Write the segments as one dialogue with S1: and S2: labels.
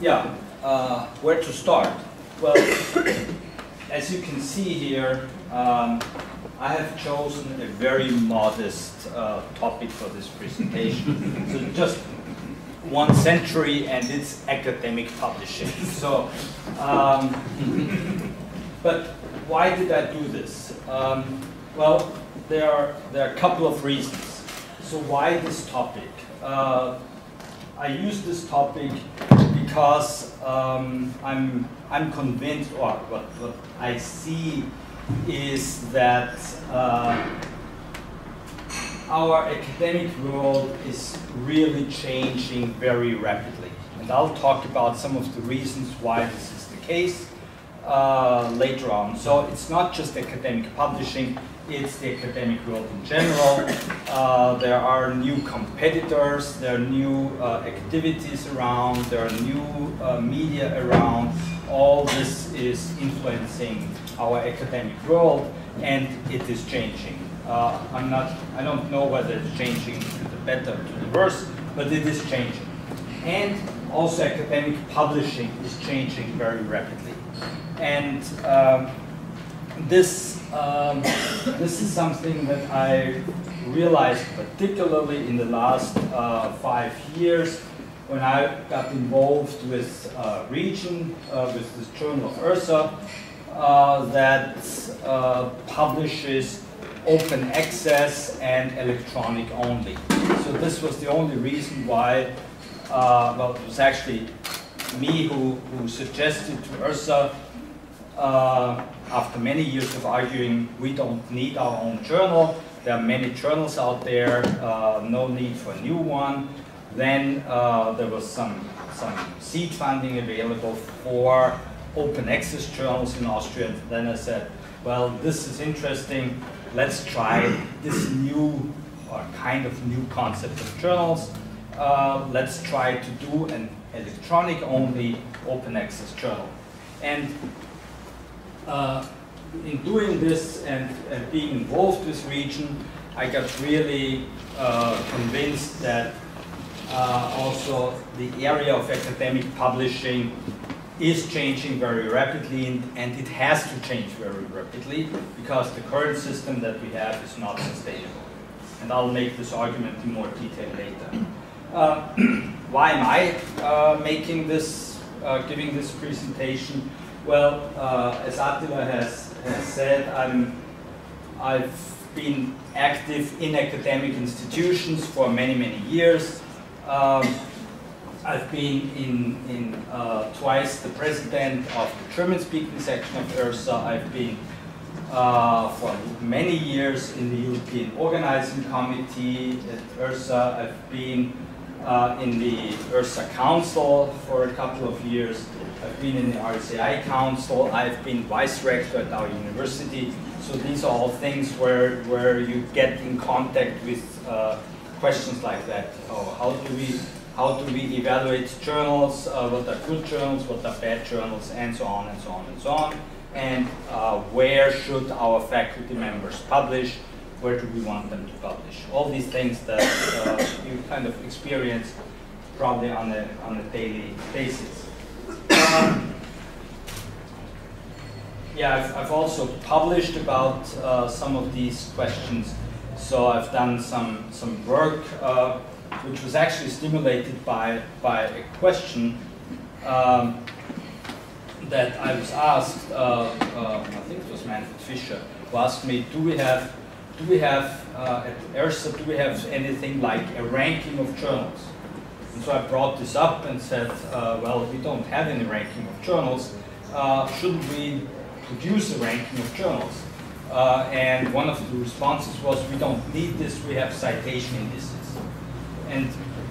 S1: Where to start? Well, as you can see here, I have chosen a very modest topic for this presentation. So just 1 century and it's academic publishing. So, but why did I do this? Well, there are a couple of reasons. So why this topic? I use this topic because I'm convinced, or what I see is that our academic world is really changing very rapidly. And I'll talk about some of the reasons why this is the case later on. So it's not just academic publishing, it's the academic world in general. There are new competitors, there are new activities around, there are new media around. All this is influencing our academic world, and it is changing. I don't know whether it's changing to the better or to the worse, but it is changing. And also academic publishing is changing very rapidly. And this is something that I realized particularly in the last 5 years when I got involved with Region, with this journal of URSA, that publishes open access and electronic only. So this was the only reason why, well, it was actually me who suggested to URSA, after many years of arguing, we don't need our own journal. There are many journals out there, no need for a new one. Then there was some seed funding available for open access journals in Austria. And then I said, well, this is interesting. Let's try this new or kind of new concept of journals. Let's try to do an electronic only open access journal. And in doing this and being involved with Region, I got really convinced that also the area of academic publishing is changing very rapidly, and it has to change very rapidly because the current system that we have is not sustainable. And I'll make this argument in more detail later. Why am I making this, giving this presentation? Well, as Attila has said, I've been active in academic institutions for many, many years. I've been twice the president of the German-speaking section of URSA. I've been for many years in the European Organizing Committee at URSA. I've been in the URSA Council for a couple of years. I've been in the RCI Council. I've been vice rector at our university. So these are all things where you get in contact with questions like that. Oh, how do we evaluate journals? What are good journals? What are bad journals? And so on and so on and so on. And where should our faculty members publish? Where do we want them to publish? All these things that you kind of experience probably on a daily basis. Yeah, I've also published about some of these questions. So I've done some work which was actually stimulated by a question that I was asked. I think it was Manfred Fischer who asked me, do we have at URSA, do we have anything like a ranking of journals? And so I brought this up and said, well, we don't have any ranking of journals. Shouldn't we produce a ranking of journals? And one of the responses was, we don't need this, we have citation indices. And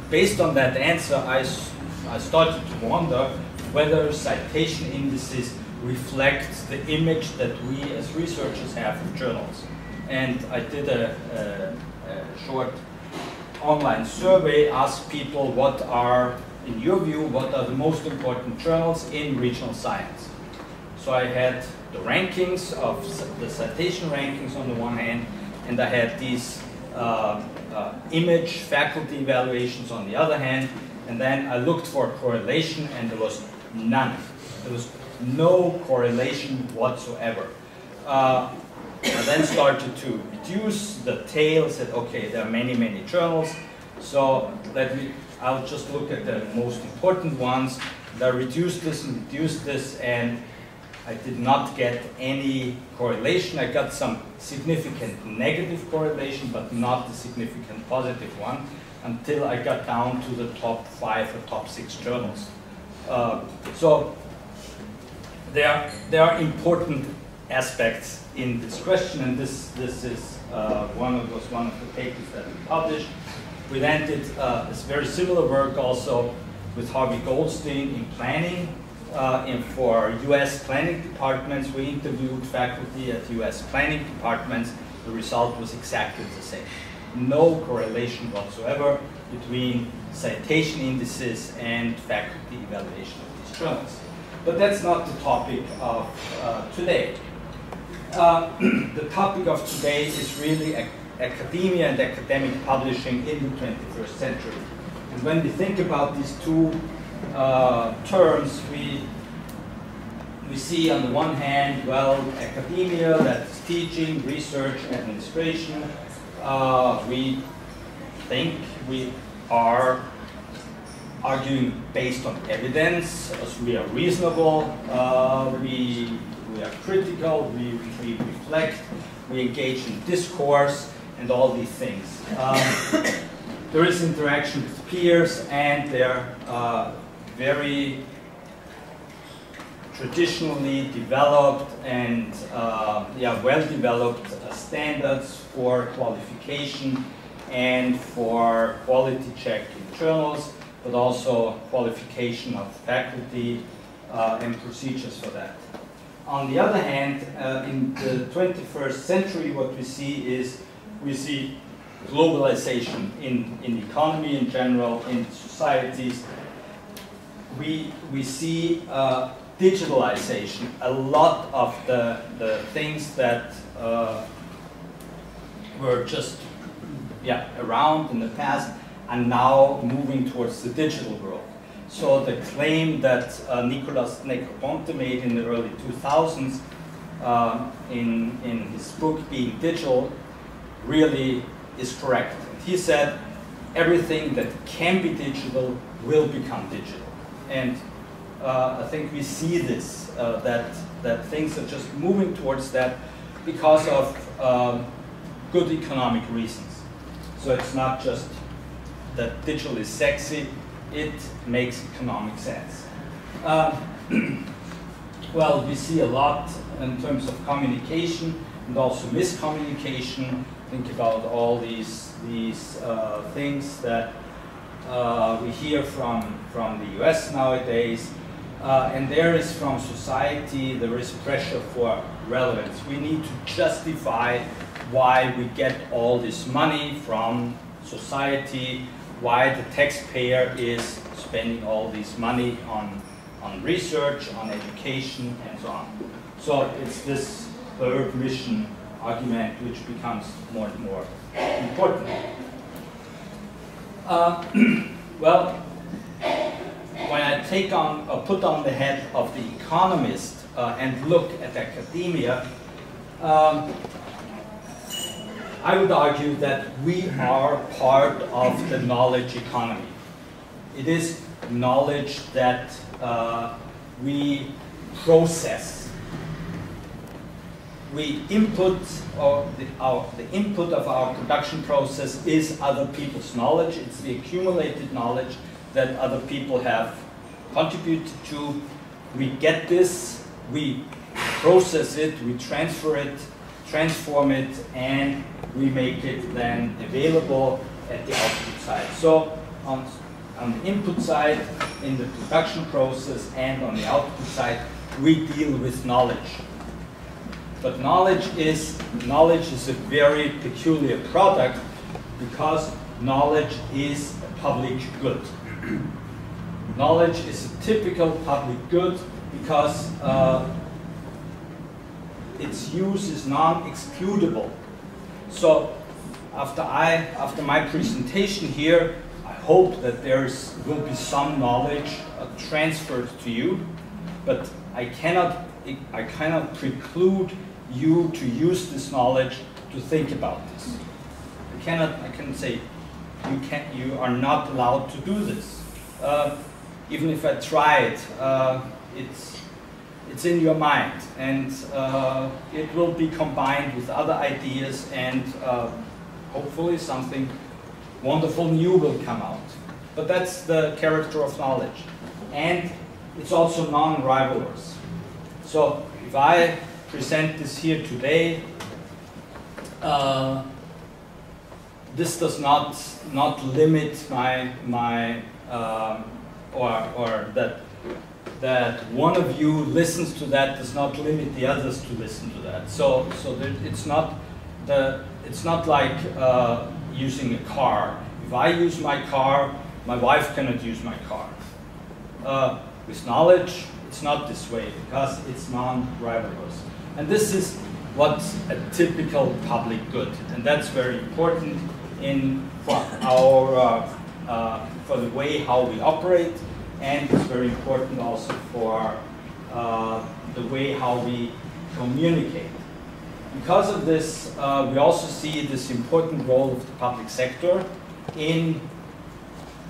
S1: based on that answer, I started to wonder whether citation indices reflect the image that we as researchers have of journals. And I did a short online survey, asked people what are, in your view, what are the most important journals in regional science. So I had the rankings of the citation rankings on the one hand, and I had these image faculty evaluations on the other hand, and then I looked for correlation, and there was none. There was no correlation whatsoever. I then started to reduce the tail, said, okay, there are many, many journals, so I'll just look at the most important ones. I reduced this and reduced this, and I did not get any correlation. I got some significant negative correlation, but not a significant positive one, until I got down to the top 5 or top 6 journals. So there are important aspects in this question, and this is one of the papers that we published. We then did this very similar work also with Harvey Goldstein in planning. And for US planning departments, we interviewed faculty at US planning departments. The result was exactly the same. No correlation whatsoever between citation indices and faculty evaluation of these journals. But that's not the topic of today. The topic of today is really academia and academic publishing in the 21st century. And when we think about these two terms, we see on the one hand, well, academia, that's teaching, research, administration. We think we are arguing based on evidence, as we are reasonable, we are critical, we reflect, we engage in discourse, and all these things. There is interaction with peers, and they're very traditionally developed and well-developed standards for qualification and for quality check in journals, but also qualification of faculty and procedures for that. On the other hand, in the 21st century, what we see globalization in the economy in general, in societies. We see digitalization. A lot of the things that were just around in the past are now moving towards the digital world. So the claim that Nicolas Negroponte made in the early 2000s in his book Being Digital really is correct. He said everything that can be digital will become digital. And I think we see this, that things are just moving towards that because of good economic reasons. So it's not just that digital is sexy, it makes economic sense. Well, we see a lot in terms of communication and also miscommunication. Think about all these things that we hear from the US nowadays. And there is from society, there is pressure for relevance. We need to justify why we get all this money from society, why the taxpayer is spending all this money on research, on education, and so on. So it's this third mission argument which becomes more and more important. Well, when I put on the head of the economist and look at academia, I would argue that we are part of the knowledge economy. It is knowledge that we process. We input, or the input of our production process is other people's knowledge. It's the accumulated knowledge that other people have contributed to. We get this, we process it, we transfer it, transform it, and we make it then available at the output side. So on the input side, in the production process, and on the output side, we deal with knowledge. But knowledge is a very peculiar product because knowledge is a public good. Knowledge is a typical public good because its use is non-excludable. So after my presentation here, I hope that will be some knowledge transferred to you, but I cannot preclude you to use this knowledge to think about this. I cannot say you are not allowed to do this. Even if I try it, it's in your mind, and it will be combined with other ideas, and hopefully something wonderful new will come out. But that's the character of knowledge. And it's also non-rivalrous. So if I present this here today, this does not limit or that one of you listens to that does not limit the others to listen to that. So it's not like using a car. If I use my car, my wife cannot use my car. With knowledge, it's not this way because it's non-rivalrous. And this is what's a typical public good, and that's very important for the way how we operate, and it's very important also for the way how we communicate. Because of this, we also see this important role of the public sector in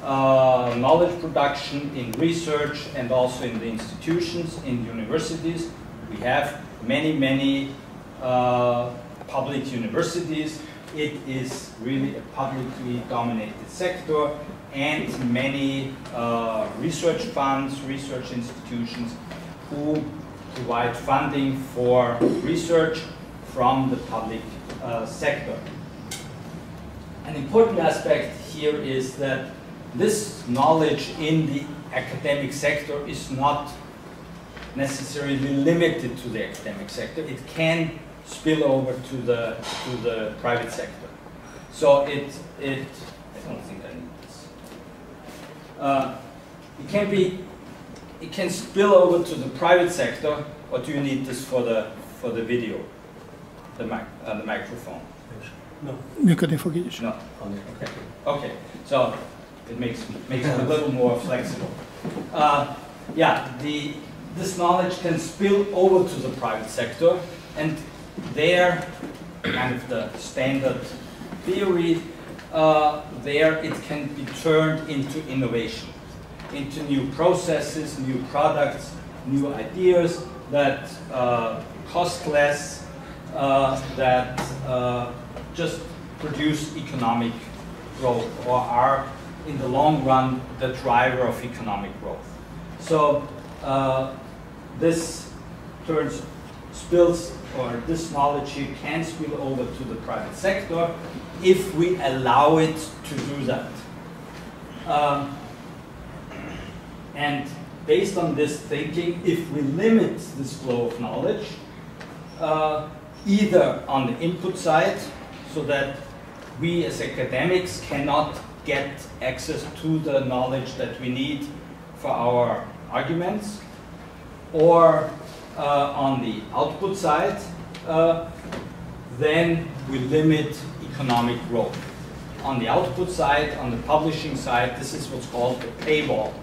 S1: knowledge production, in research, and also in the institutions, in universities. We have many public universities. It is really a publicly dominated sector, and many research funds, research institutions who provide funding for research from the public sector. An important aspect here is that this knowledge in the academic sector is not necessarily limited to the academic sector. It can spill over to the private sector. So I don't think I need this. It can spill over to the private sector, or do you need this for the video, the microphone?
S2: No.
S3: Működni fog így is.
S1: No. Okay. Okay. So it makes it a little more flexible. Yeah, this knowledge can spill over to the private sector, and there, kind of the standard theory, there it can be turned into innovation, into new processes, new products, new ideas that cost less, that just produce economic growth, or are in the long run the driver of economic growth. So this this knowledge here can spill over to the private sector if we allow it to do that. And based on this thinking, if we limit this flow of knowledge, either on the input side, so that we as academics cannot get access to the knowledge that we need for our arguments, or on the output side, then we limit economic growth. On the output side, on the publishing side, this is what's called the paywall.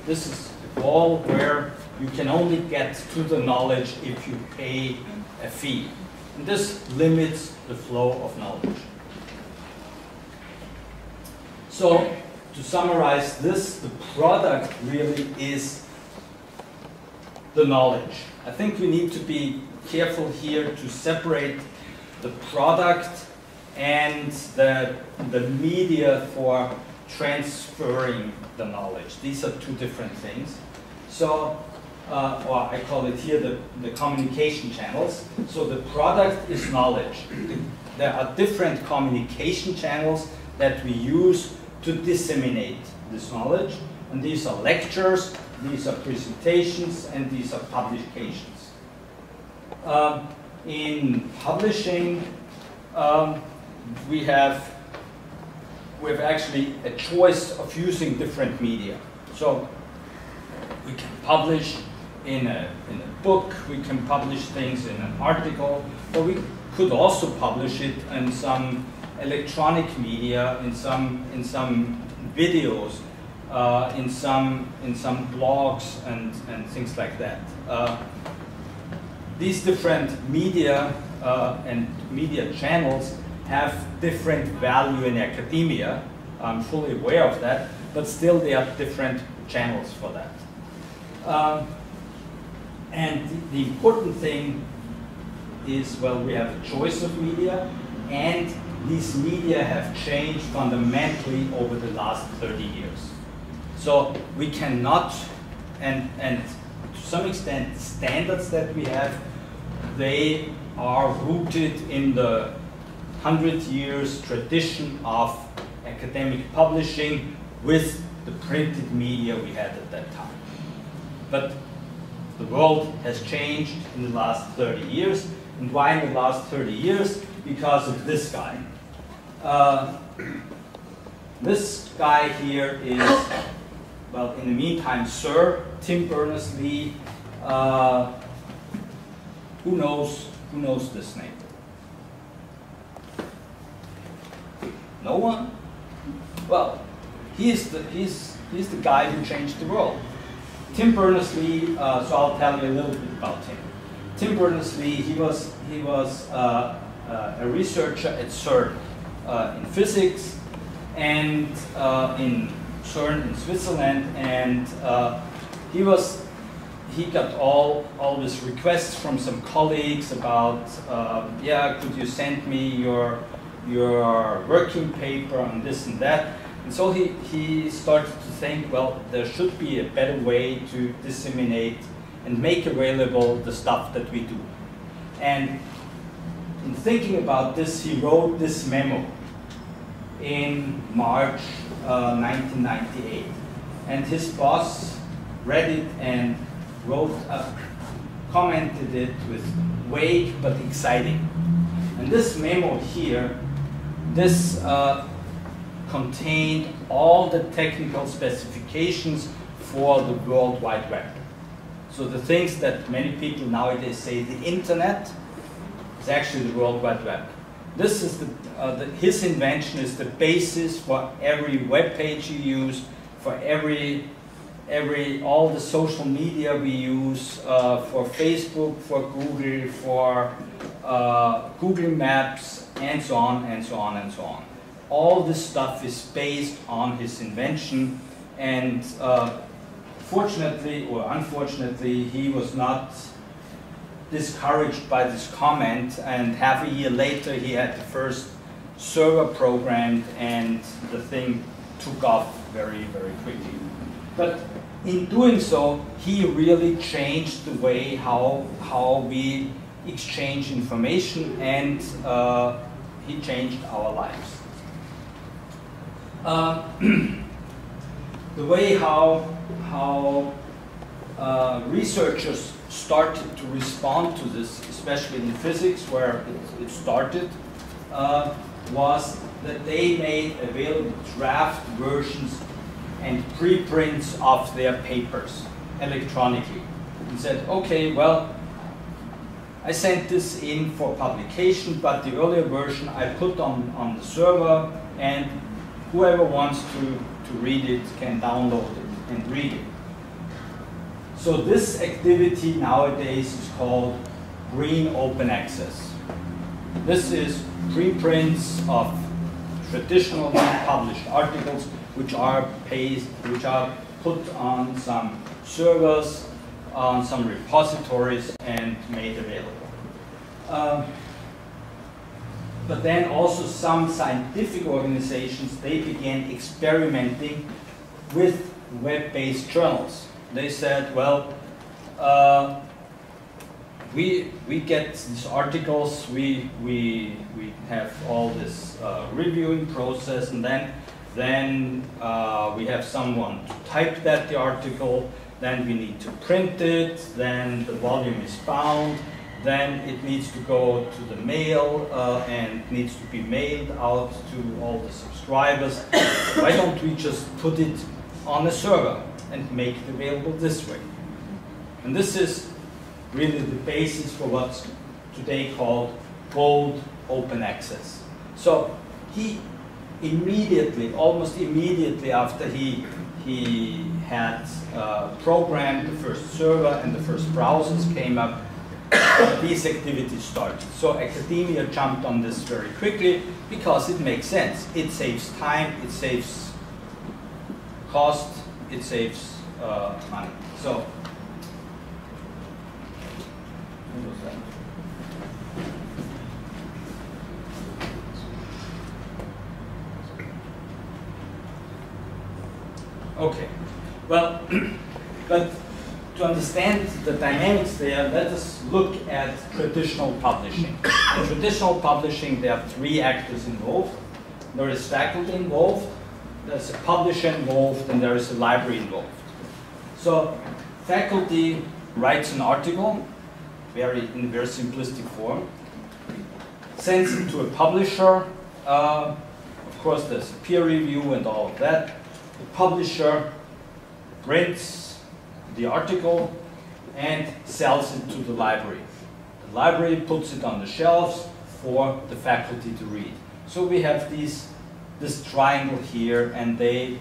S1: This is the wall where you can only get to the knowledge if you pay a fee. And this limits the flow of knowledge. So, to summarize this, the product really is the knowledge. I think we need to be careful here to separate the product and the media for transferring the knowledge. These are two different things. So, or I call it here the communication channels. So the product is knowledge. There are different communication channels that we use to disseminate this knowledge. And these are lectures, these are presentations, and these are publications. In publishing, we have actually a choice of using different media. So we can publish in a book, we can publish things in an article, or we could also publish it in some electronic media, in some videos, in some blogs and things like that. These different media and media channels have different value in academia. I'm fully aware of that, but still they are different channels for that. And the important thing is, well, we have a choice of media, and these media have changed fundamentally over the last 30 years. So we cannot, and to some extent, the standards that we have, they are rooted in the 100 years tradition of academic publishing with the printed media we had at that time. But the world has changed in the last 30 years. And why in the last 30 years? Because of this guy. This guy here is, well, in the meantime, Sir Tim Berners-Lee. Who knows this name? No one? Well, he's the guy who changed the world. Tim Berners-Lee, so I'll tell you a little bit about him. Tim Berners-Lee, he was a researcher at CERN in physics and in CERN in Switzerland, and he got all these requests from some colleagues about, yeah, could you send me your working paper on this and that. And so he started to think, well, there should be a better way to disseminate and make available the stuff that we do. And in thinking about this, he wrote this memo in March 1998. And his boss read it and commented it with vague but exciting. And this memo here, this contained all the technical specifications for the World Wide Web. So the things that many people nowadays say the internet is actually the World Wide Web. This is his invention is the basis for every web page you use, for all the social media we use, for Facebook, for Google, for Google Maps, and so on and so on and so on. All this stuff is based on his invention, and fortunately or unfortunately, he was not discouraged by this comment, and half a year later he had the first server programmed and the thing took off very, very quickly. But in doing so, he really changed the way how we exchange information, and he changed our lives. The way how researchers started to respond to this, especially in physics where it started, was that they made available draft versions and preprints of their papers electronically. And said, okay, well, I sent this in for publication, but the earlier version I put on the server, and whoever wants to read it can download it and read it. So this activity nowadays is called green open access. This is preprints of traditional published articles which are put on some servers, on some repositories, and made available. But then also some scientific organizations, they began experimenting with web-based journals. They said, well, we get these articles, we have all this reviewing process, and then we have someone to type the article, then we need to print it, then the volume is bound, then it needs to go to the mail and needs to be mailed out to all the subscribers. Why don't we just put it on a server and make it available this way? And this is really the basis for what's today called gold open access. So he immediately, almost immediately after he had programmed the first server and the first browsers came up, these activities started. So academia jumped on this very quickly because it makes sense. It saves time, it saves cost, it saves money. So, what was that? Okay, well, but to understand the dynamics there, let us look at traditional publishing. In traditional publishing, there are three actors involved. There is faculty involved, there's a publisher involved, and there is a library involved. So faculty writes an article, in very simplistic form, sends it to a publisher. Of course, there's a peer review and all of that. The publisher prints the article and sells it to the library. The library puts it on the shelves for the faculty to read. So we have this triangle here, and they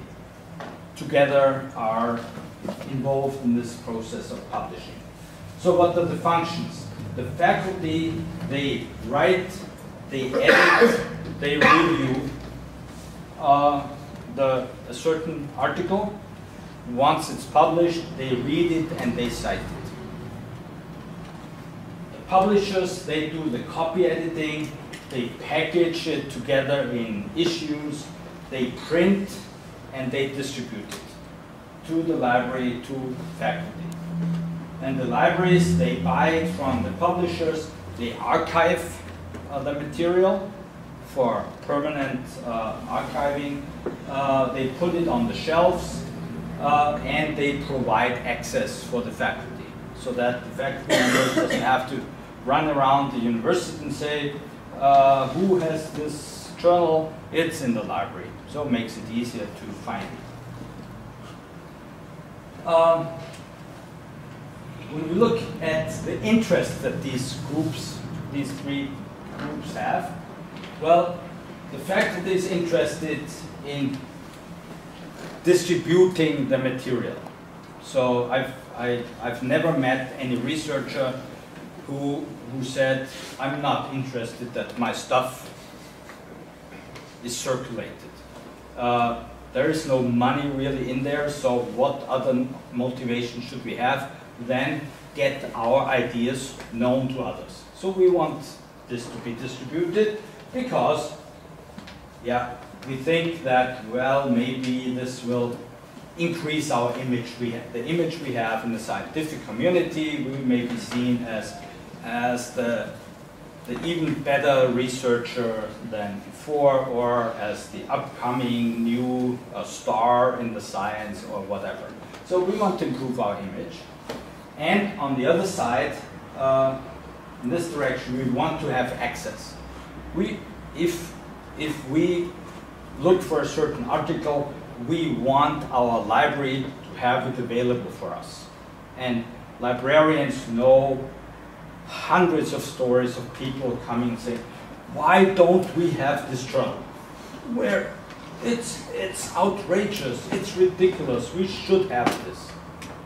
S1: together are involved in this process of publishing. So what are the functions? The faculty, they write, they edit, they review a certain article. Once it's published, they read it and they cite it. The publishers, they do the copy editing, they package it together in issues, they print, and they distribute it to the library, to faculty. And the libraries, they buy it from the publishers, they archive the material for permanent archiving, they put it on the shelves, and they provide access for the faculty, so that the faculty member doesn't have to run around the university and say, who has this journal? It's in the library. So it makes it easier to find it. When we look at the interest that these three groups have, well, the faculty is interested in distributing the material. So I've never met any researcher who said, I'm not interested that my stuff is circulated. There is no money really in there, so what other motivation should we have than get our ideas known to others? So we want this to be distributed because, yeah, we think that, well, maybe this will increase our image. The image we have in the scientific community, we may be seen as the even better researcher than before, or as the upcoming new star in the science or whatever. So we want to improve our image. And on the other side, in this direction, we want to have access. If we look for a certain article, we want our library to have it available for us. And librarians know hundreds of stories of people coming and saying, why don't we have this journal? Where it's outrageous, it's ridiculous, we should have this.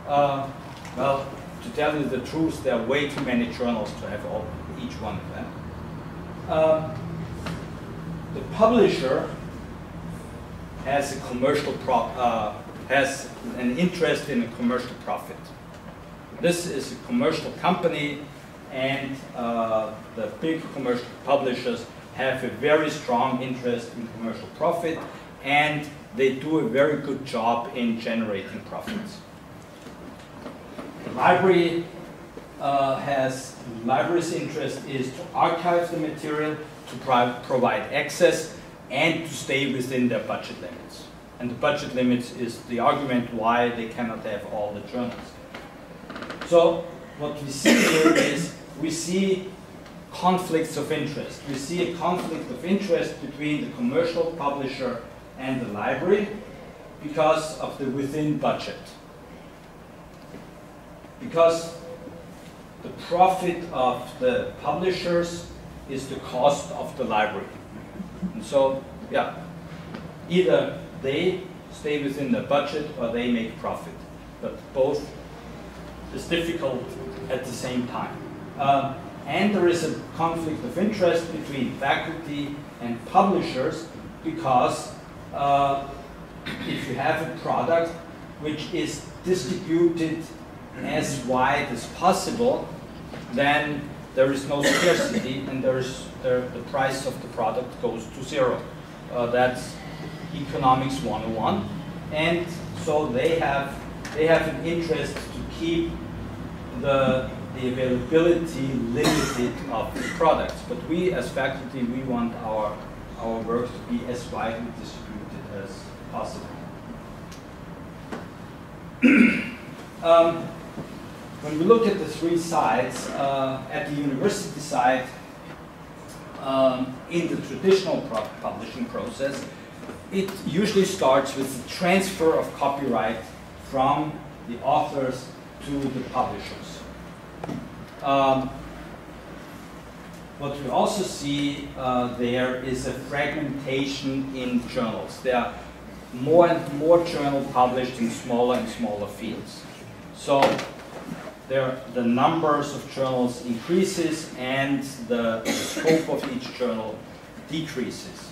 S1: Well, to tell you the truth, there are way too many journals to have each one of them. The publisher has has an interest in a commercial profit. This is a commercial company, and the big commercial publishers have a very strong interest in commercial profit, and they do a very good job in generating profits. The library library's interest is to archive the material, to provide access, and to stay within their budget limits. And the budget limits is the argument why they cannot have all the journals. So what we see here is we see conflicts of interest. We see a conflict of interest between the commercial publisher and the library because of the within budget. Because the profit of the publishers is the cost of the library. And so yeah, either they stay within the budget or they make profit. But both is difficult at the same time. And there is a conflict of interest between faculty and publishers, because if you have a product which is distributed as wide as possible, then there is no scarcity, and the price of the product goes to zero. That's economics 101, and so they have an interest to keep the availability limited of the products. But we as faculty, we want our work to be as widely distributed as possible. When we look at the three sides, at the university side, in the traditional publishing process, it usually starts with the transfer of copyright from the authors to the publishers. What we also see there is a fragmentation in journals. There are more and more journals published in smaller and smaller fields. So the numbers of journals increases and the scope of each journal decreases.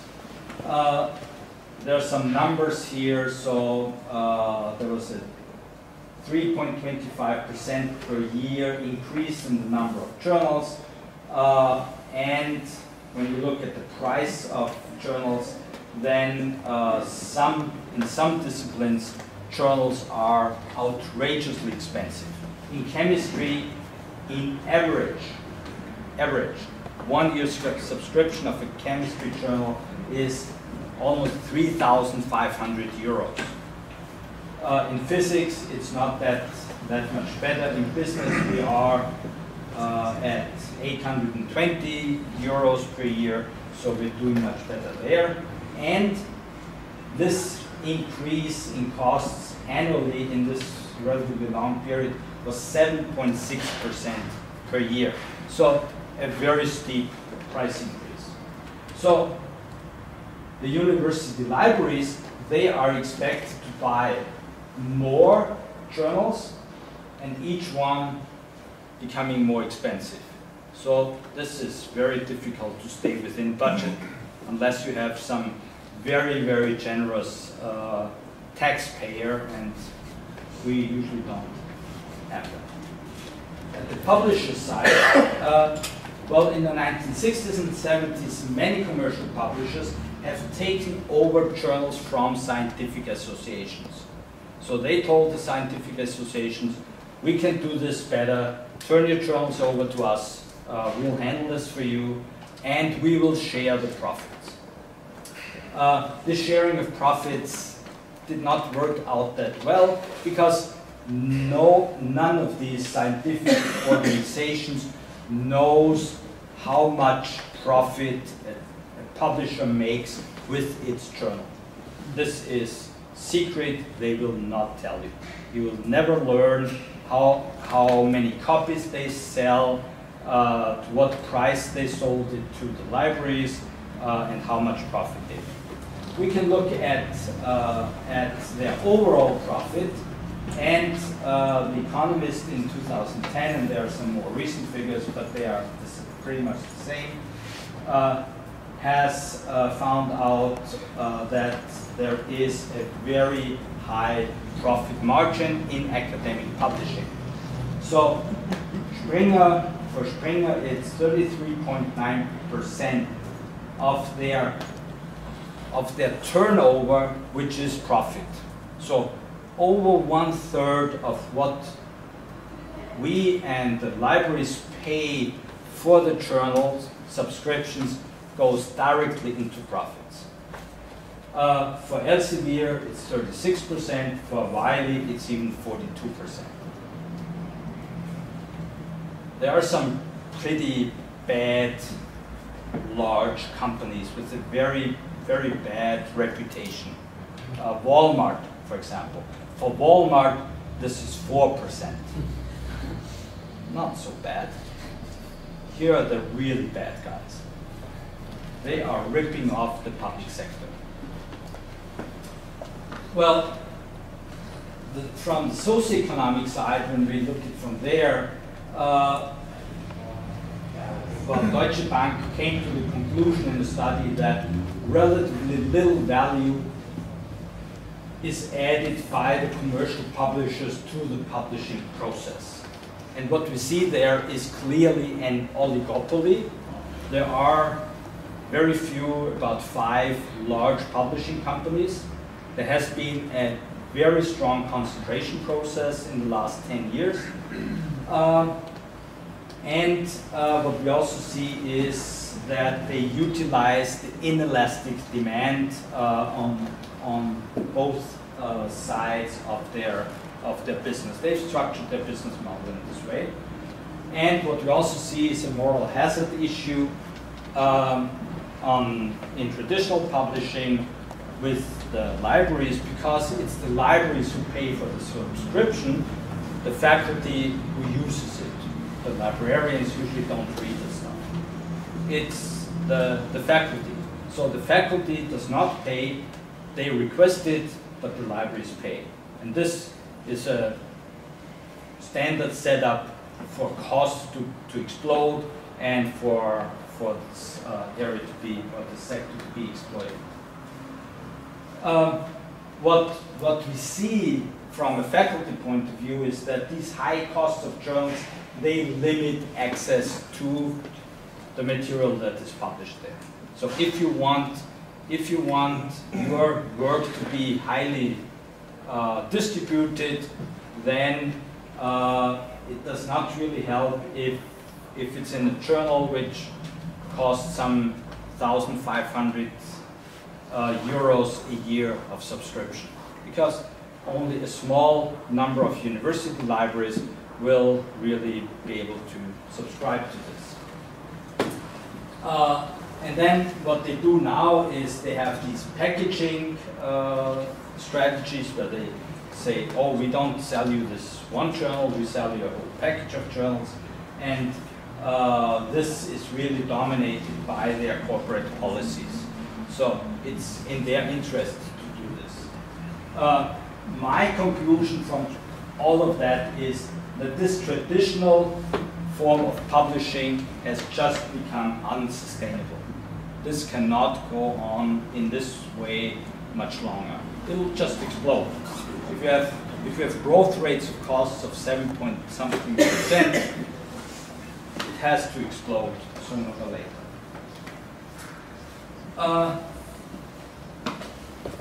S1: There are some numbers here. So there was a 3.25% per year increase in the number of journals. And when you look at the price of journals, then in some disciplines, journals are outrageously expensive. In chemistry, in average, 1 year subscription of a chemistry journal is almost 3,500 euros. In physics, it's not that much better. In business, we are at 820 euros per year, so we're doing much better there. And this increase in costs annually in this relatively long period was 7.6% per year. So a very steep price increase. So the university libraries, they are expected to buy more journals, and each one becoming more expensive. So this is very difficult to stay within budget unless you have some very, very generous taxpayer, and we usually don't have that. At the publisher side, well, in the 1960s and 70s, many commercial publishers have taken over journals from scientific associations. So they told the scientific associations, we can do this better, turn your journals over to us, we'll handle this for you, and we will share the profits. This sharing of profits did not work out that well, because none of these scientific organizations knows how much profit a publisher makes with its journal. This is secret, they will not tell you. You will never learn how many copies they sell, to what price they sold it to the libraries, and how much profit they make. We can look at their overall profit, and The Economist in 2010, and there are some more recent figures, but they are pretty much the same, has found out that there is a very high profit margin in academic publishing. So for Springer, it's 33.9% of their turnover, which is profit. So over 1/3 of what we and the libraries pay for the journals subscriptions goes directly into profits. For Elsevier, it's 36%. For Wiley, it's even 42%. There are some pretty bad, large companies with a very, very bad reputation. Walmart, for example. For Walmart, this is 4%. Not so bad. Here are the really bad guys. They are ripping off the public sector. Well, from the socioeconomic side, when we look at it from there, well, Deutsche Bank came to the conclusion in the study that relatively little value is added by the commercial publishers to the publishing process. And what we see there is clearly an oligopoly. There are very few, about 5 large publishing companies. There has been a very strong concentration process in the last 10 years. What we also see is that they utilize the inelastic demand on both sides of their business. They've structured their business model in this way. And what we also see is a moral hazard issue in traditional publishing with the libraries, because it's the libraries who pay for the subscription, the faculty who uses it. The librarians usually don't read the stuff. It's the faculty. So the faculty does not pay, they request it, but the libraries pay. And this is a standard setup for costs to explode and for this area to be, or the sector to be exploited. What we see from a faculty point of view is that these high costs of journals, they limit access to the material that is published there. So if you want your work to be highly distributed, then it does not really help if it's in a journal which costs some 1,500 euros a year of subscription, because only a small number of university libraries will really be able to subscribe to this. And then what they do now is they have these packaging strategies where they say, oh, we don't sell you this one journal, we sell you a whole package of journals. And this is really dominated by their corporate policies. So it's in their interest to do this. My conclusion from all of that is that this traditional form of publishing has just become unsustainable. This cannot go on in this way much longer. It will just explode. If you have growth rates of costs of 7-point-something%, it has to explode sooner or later.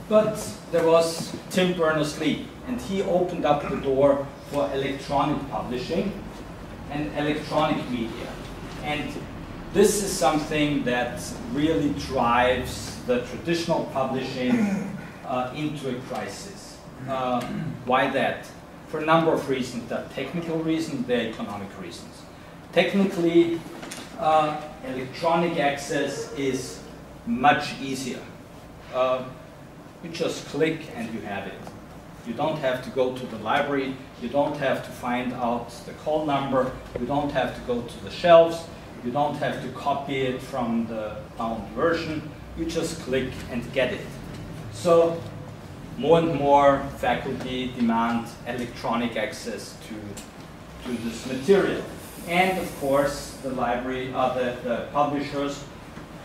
S1: But there was Tim Berners-Lee, and he opened up the door for electronic publishing and electronic media. And this is something that really drives the traditional publishing into a crisis. Why that? For a number of reasons. There are technical reasons, there are economic reasons. Technically, electronic access is much easier. You just click and you have it. You don't have to go to the library, you don't have to find out the call number, you don't have to go to the shelves, you don't have to copy it from the bound version, you just click and get it. So more and more faculty demand electronic access to this material. And of course, the library, the publishers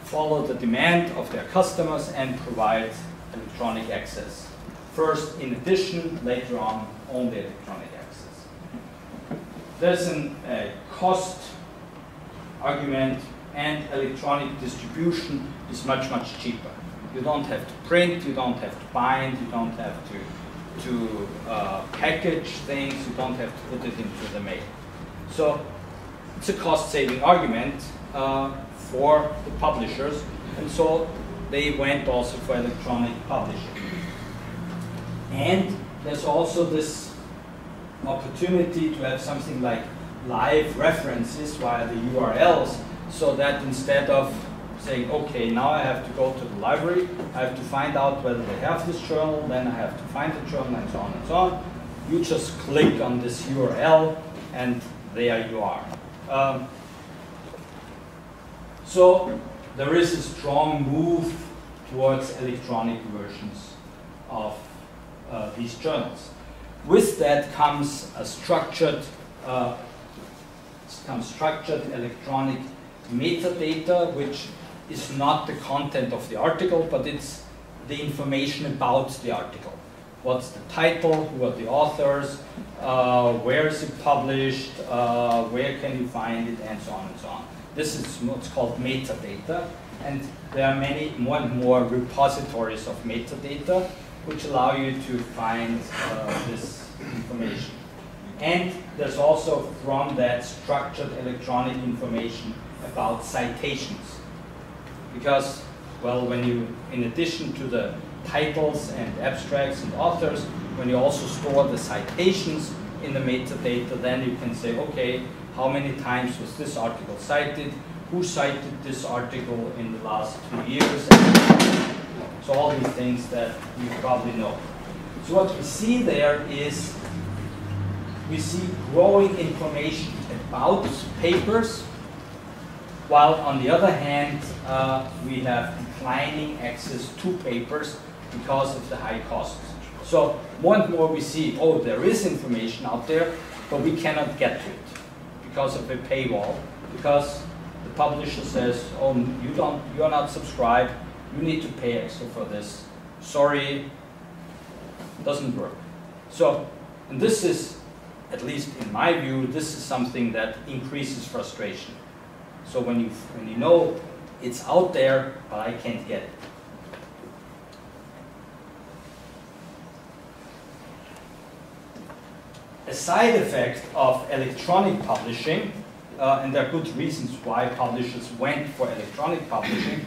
S1: follow the demand of their customers and provide electronic access. First, in addition, later on, only electronic access. There's a cost argument, and electronic distribution is much, much cheaper. You don't have to print, you don't have to bind, you don't have to package things, you don't have to put it into the mail. So it's a cost-saving argument for the publishers, and so they went also for electronic publishing. And there's also this opportunity to have something like live references via the URLs, so that instead of saying, okay, now I have to go to the library, I have to find out whether they have this journal, then I have to find the journal, and so on and so on. You just click on this URL, and there you are. So there is a strong move towards electronic versions of these journals. With that comes a structured electronic metadata, which is not the content of the article, but it's the information about the article. What's the title, who are the authors, where is it published, where can you find it, and so on and so on. This is what's called metadata, and there are many more and more repositories of metadata which allow you to find this information. And there's also from that structured electronic information about citations. Because, well, when you, in addition to the titles and abstracts and authors, when you also store the citations in the metadata, then you can say, okay, how many times was this article cited? Who cited this article in the last 2 years? So all these things that you probably know. So what we see there is, we see growing information about papers, while on the other hand, we have declining access to papers because of the high costs. So more and more we see, oh, there is information out there, but we cannot get to it because of a paywall, because the publisher says, oh, you're not subscribed, you need to pay extra for this. Sorry, doesn't work. So, and this is, at least in my view, this is something that increases frustration. So when you know it's out there, but I can't get it. A side effect of electronic publishing, and there are good reasons why publishers went for electronic publishing,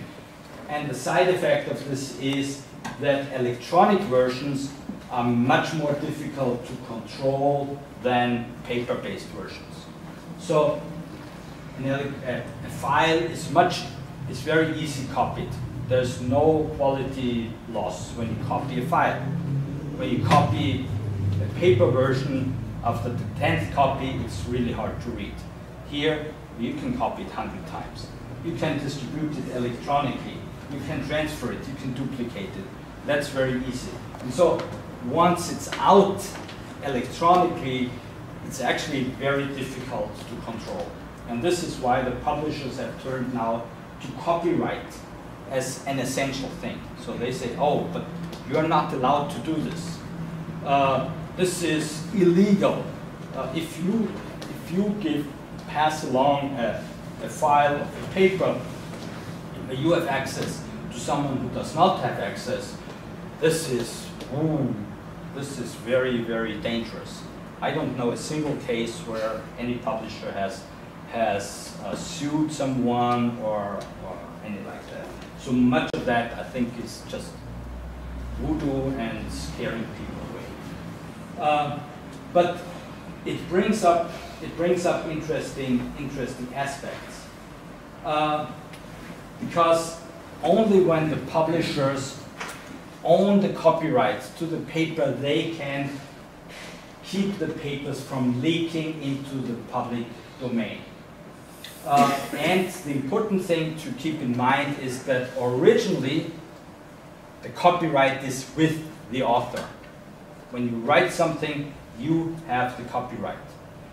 S1: and the side effect of this is that electronic versions are much more difficult to control than paper-based versions. So a file is very easy copied. There's no quality loss when you copy a file. When you copy a paper version, after the 10th copy, it's really hard to read. Here, you can copy it 100 times. You can distribute it electronically. You can transfer it. You can duplicate it. That's very easy. And so once it's out electronically, it's actually very difficult to control. And this is why the publishers have turned now to copyright as an essential thing. So they say, oh, but you're not allowed to do this. This is illegal. If you pass along a file of a paper, you have access to someone who does not have access. This is very, very dangerous. I don't know a single case where any publisher has sued someone or anything like that. So much of that, I think, is just voodoo and scaring people away. But it brings up interesting aspects, because only when the publishers own the copyrights to the paper, they can keep the papers from leaking into the public domain. And the important thing to keep in mind is that originally the copyright is with the author. When you write something, you have the copyright.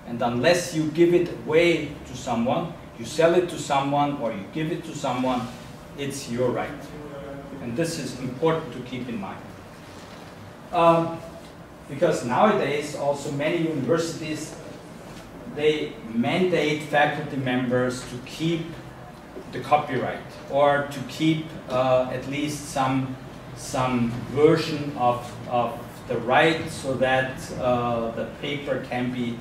S1: And unless you give it away to someone, you sell it to someone or you give it to someone, it's your right. And this is important to keep in mind. Because nowadays also many universities, they mandate faculty members to keep the copyright or to keep at least some version of the right, so that the paper can be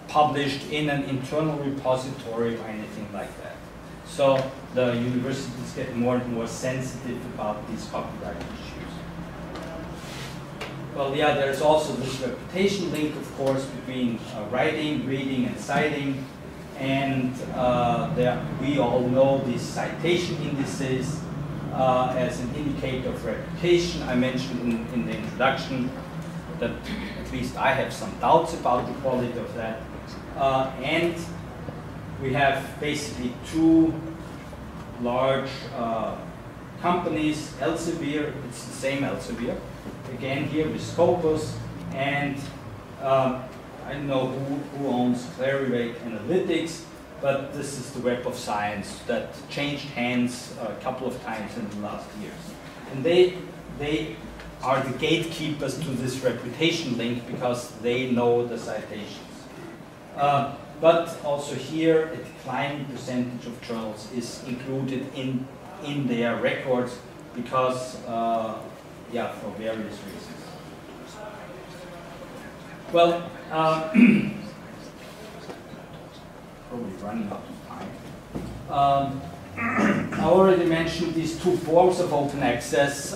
S1: published in an internal repository or anything like that. So the universities get more and more sensitive about these copyright issues. Well, yeah, there's also this reputation link, of course, between writing, reading, and citing. And we all know these citation indices as an indicator of reputation. I mentioned in the introduction that at least I have some doubts about the quality of that. And we have basically two large companies. Elsevier, it's the same Elsevier. Again here with Scopus, and I don't know who owns Clarivate Analytics, but this is the Web of Science that changed hands a couple of times in the last years. And they are the gatekeepers to this reputation link because they know the citations. But also here, a declining percentage of journals is included in their records because, yeah, for various reasons. Well, probably running out of time. I already mentioned these two forms of open access.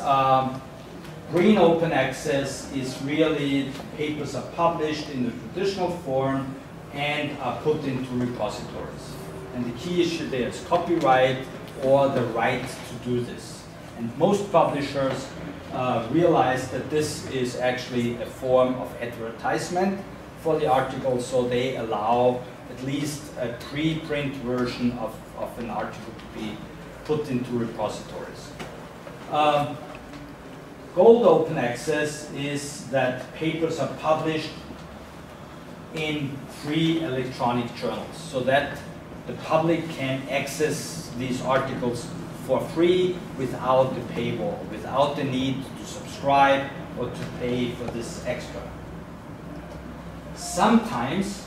S1: Green open access is really papers are published in the traditional form and are put into repositories. And the key issue there is copyright or the right to do this. And most publishers realize that this is actually a form of advertisement for the article, so they allow at least a pre-print version of an article to be put into repositories. Gold open access is that papers are published in free electronic journals, so that the public can access these articles for free without the paywall, without the need to subscribe or to pay for this extra. Sometimes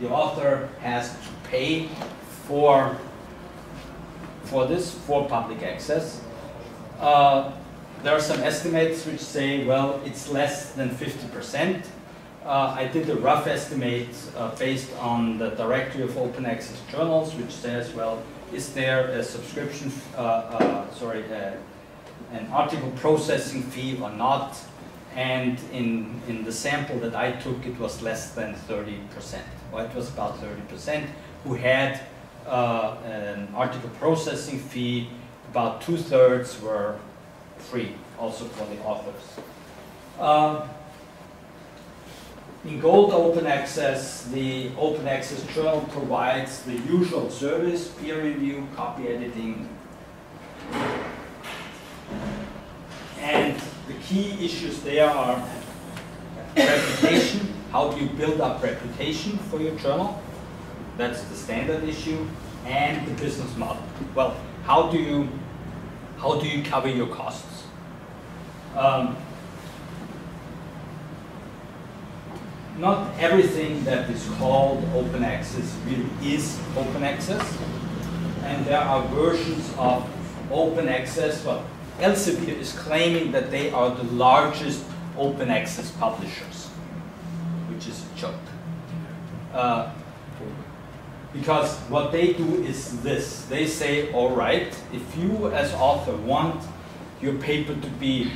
S1: the author has to pay for public access. There are some estimates which say, well, it's less than 50%. I did a rough estimate based on the Directory of Open Access Journals, which says, well, is there a subscription, an article processing fee or not? And in the sample that I took, it was less than 30%, or it was about 30%, who had an article processing fee. About 2/3 were free, also for the authors. In Gold Open Access, the Open Access Journal provides the usual service, peer review, copy editing, and the key issues there are reputation. How do you build up reputation for your journal? That's the standard issue. And the business model. Well, how do you cover your costs? Not everything that is called open access really is open access, and there are versions of open access. Well, Elsevier is claiming that they are the largest open access publishers, which is a joke. Because what they do is this. They say, all right, if you as author want your paper to be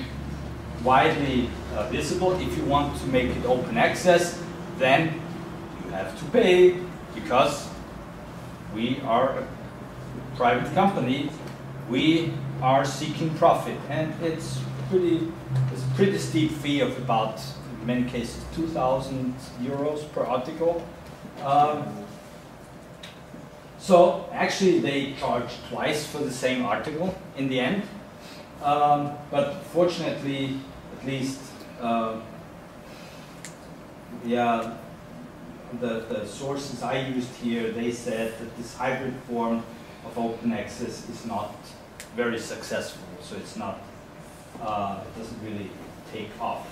S1: widely visible, if you want to make it open access, then you have to pay, because we are a private company, we are seeking profit, and it's a pretty steep fee of about, in many cases, 2,000 euros per article. So actually they charge twice for the same article in the end, but fortunately, at least, yeah, the sources I used here, they said that this hybrid form of open access is not very successful, so it's not, it doesn't really take off.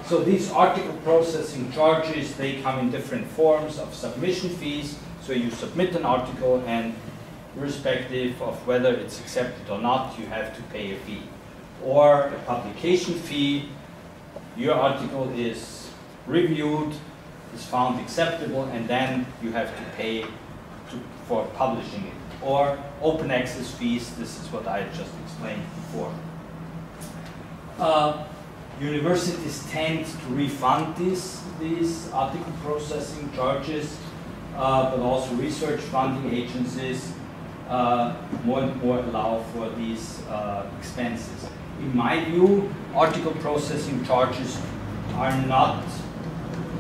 S1: So these article processing charges, they come in different forms of submission fees. So you submit an article, and irrespective of whether it's accepted or not, you have to pay a fee. Or a publication fee. Your article is reviewed, is found acceptable, and then you have to pay for publishing it. Or open access fees. This is what I just explained before. Universities tend to refund these article processing charges. But also research funding agencies more and more allow for these expenses. In my view, article processing charges are not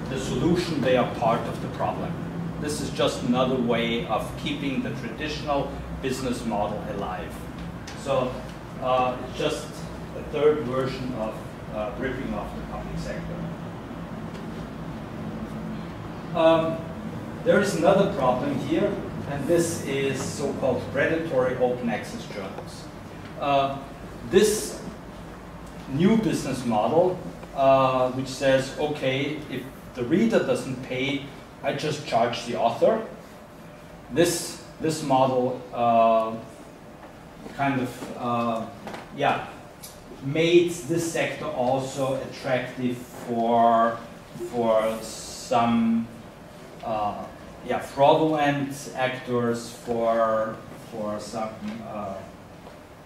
S1: the solution, they are part of the problem. This is just another way of keeping the traditional business model alive. So it's just a third version of ripping off the public sector. There is another problem here, and this is so-called predatory open access journals. This new business model, which says, okay, if the reader doesn't pay, I just charge the author. This model kind of made this sector also attractive for some fraudulent actors, for some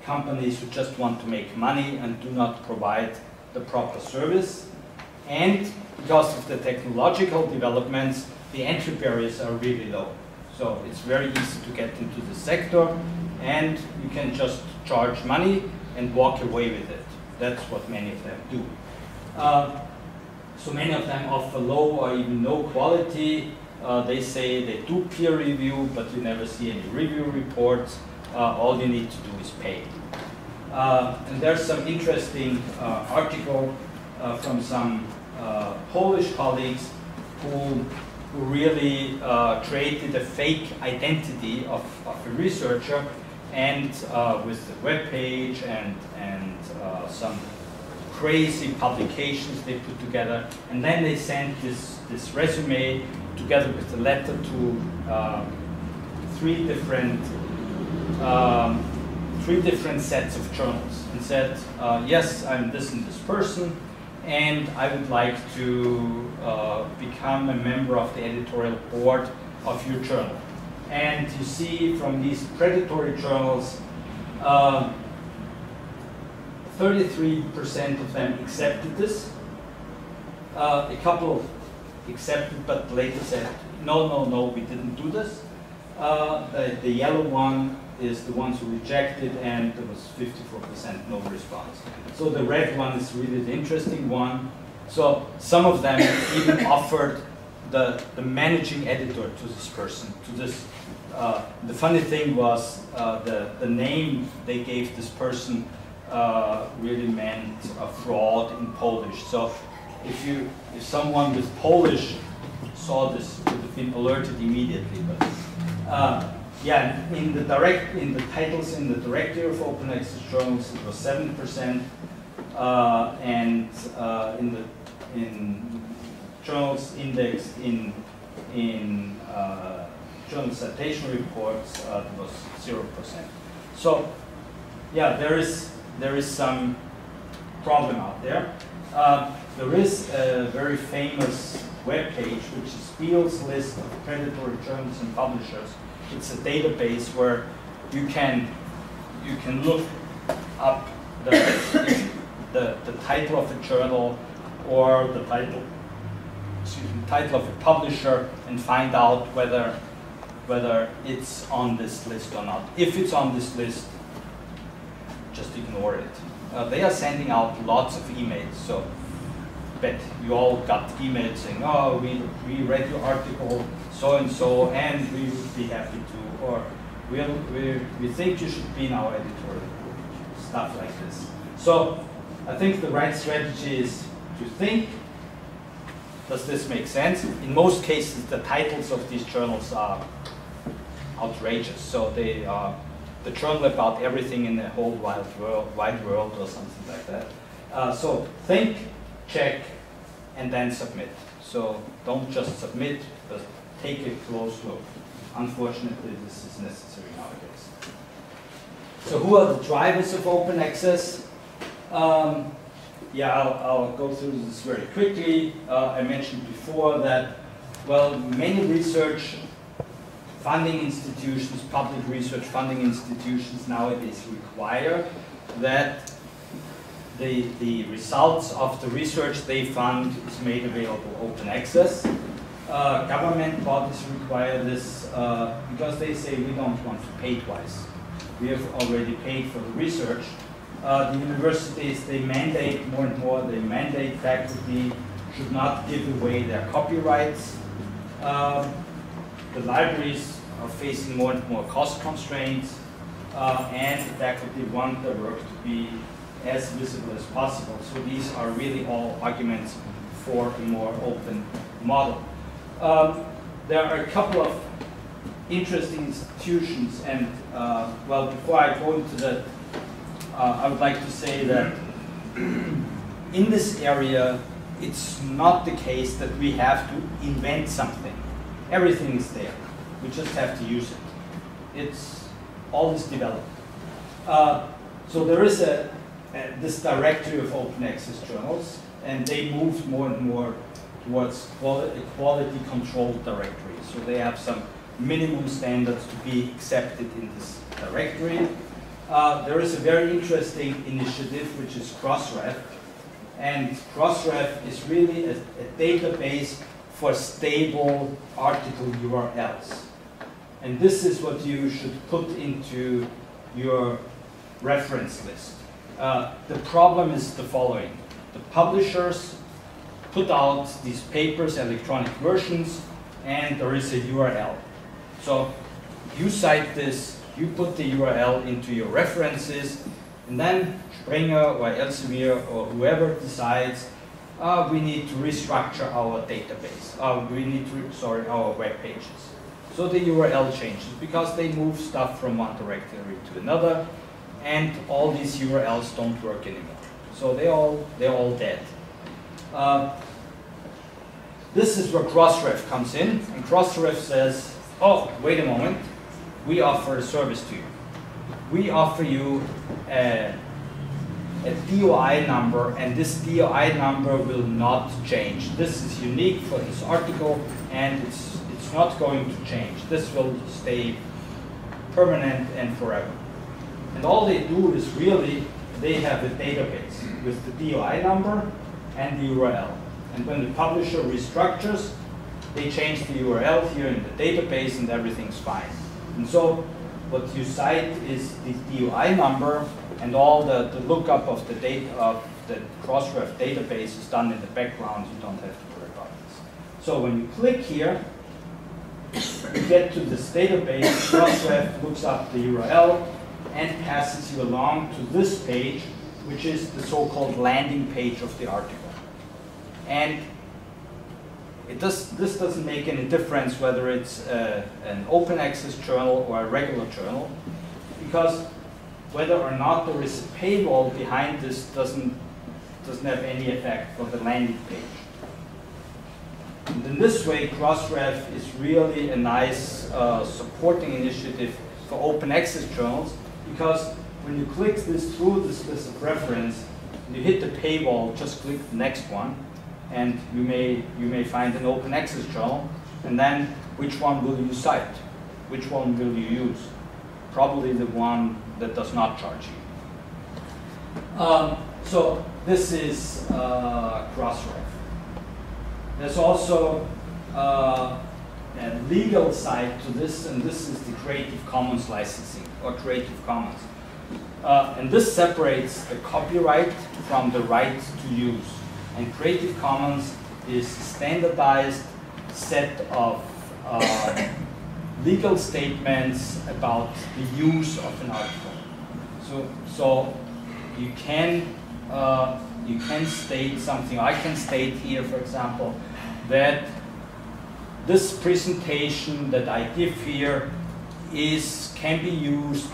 S1: companies who just want to make money and do not provide the proper service. And because of the technological developments, the entry barriers are really low. So it's very easy to get into the sector, and you can just charge money and walk away with it. That's what many of them do. So many of them offer low or even no quality. They say they do peer review, but you never see any review reports. All you need to do is pay. And there's some interesting article from some Polish colleagues who really created a fake identity of a researcher, and with the web page and some crazy publications they put together, and then they sent this resume together with a letter to three different sets of journals, and said, yes, I'm this and this person, and I would like to become a member of the editorial board of your journal. And you see from these predatory journals, 33% of them accepted this. A couple accepted, but later said, no, we didn't do this. The yellow one is the ones who rejected, and there was 54% no response. So the red one is really the interesting one. So some of them even offered the managing editor to this person, to this. The funny thing was the name they gave this person really meant a fraud in Polish. So if someone with Polish saw this, would have been alerted immediately. But yeah, in the titles in the directory of open access journals, it was 7%, and in journals indexed in journal citation reports, it was 0%. So yeah, there is some problem out there. There is a very famous web page, which is Spiel's list of predatory journals and publishers. It's a database where you can look up the title of a journal or the title of a publisher and find out whether it's on this list or not. If it's on this list, just ignore it. They are sending out lots of emails, so I bet you all got emails saying, oh, we read your article, so and so, and we would be happy to, or we think you should be in our editorial group, stuff like this. So I think the right strategy is to think, does this make sense? In most cases, the titles of these journals are outrageous. So they are the journal about everything in the whole wide world or something like that. So think, check, and then submit. So don't just submit, but take a close look. Unfortunately, this is necessary nowadays. So who are the drivers of open access? Yeah, I'll go through this very quickly. I mentioned before that, well, many research funding institutions, public research funding institutions nowadays require that the results of the research they fund is made available open access. Government bodies require this because they say we don't want to pay twice. We have already paid for the research. The universities, they mandate more and more, they mandate faculty should not give away their copyrights. the libraries are facing more and more cost constraints, and the faculty want their work to be as visible as possible. So these are really all arguments for a more open model. There are a couple of interesting institutions, and well, before I go into that, I would like to say that in this area, it's not the case that we have to invent something. Everything is there. We just have to use it. It's all is developed. So there is this directory of open access journals, and they moved more and more towards a quality controlled directory. So they have some minimum standards to be accepted in this directory. There is a very interesting initiative which is Crossref, and Crossref is really a database for stable article URLs. And this is what you should put into your reference list. The problem is the following. The publishers put out these papers, electronic versions, and there is a URL. So you cite this, you put the URL into your references, and then Springer or Elsevier or whoever decides, we need to restructure our database. Our web pages. So the URL changes because they move stuff from one directory to another, and all these URLs don't work anymore. So they're all dead. This is where Crossref comes in, and Crossref says, oh, wait a moment, we offer a service to you. We offer you a DOI number, and this DOI number will not change. This is unique for this article, and it's not going to change. This will stay permanent and forever. And all they do is really, they have a database with the DOI number and the URL. And when the publisher restructures, they change the URL here in the database, and everything's fine. And so what you cite is the DOI number, and all the lookup of the data of the Crossref database is done in the background. You don't have to worry about this. So when you click here, you get to this database. Crossref looks up the URL and passes you along to this page, which is the so-called landing page of the article. And this doesn't make any difference whether it's an open access journal or a regular journal, because whether or not there is a paywall behind this doesn't have any effect for the landing page. And in this way, Crossref is really a nice supporting initiative for open access journals, because when you click this through this list of reference, and you hit the paywall, just click the next one, and you may find an open access journal, and then which one will you cite? Which one will you use? Probably the one that does not charge you. So this is Crossref. There's also a legal side to this, and this is the Creative Commons licensing, or Creative Commons. And this separates the copyright from the right to use. And Creative Commons is a standardized set of legal statements about the use of an article. So you can state something. I can state here, for example, that this presentation that I give here can be used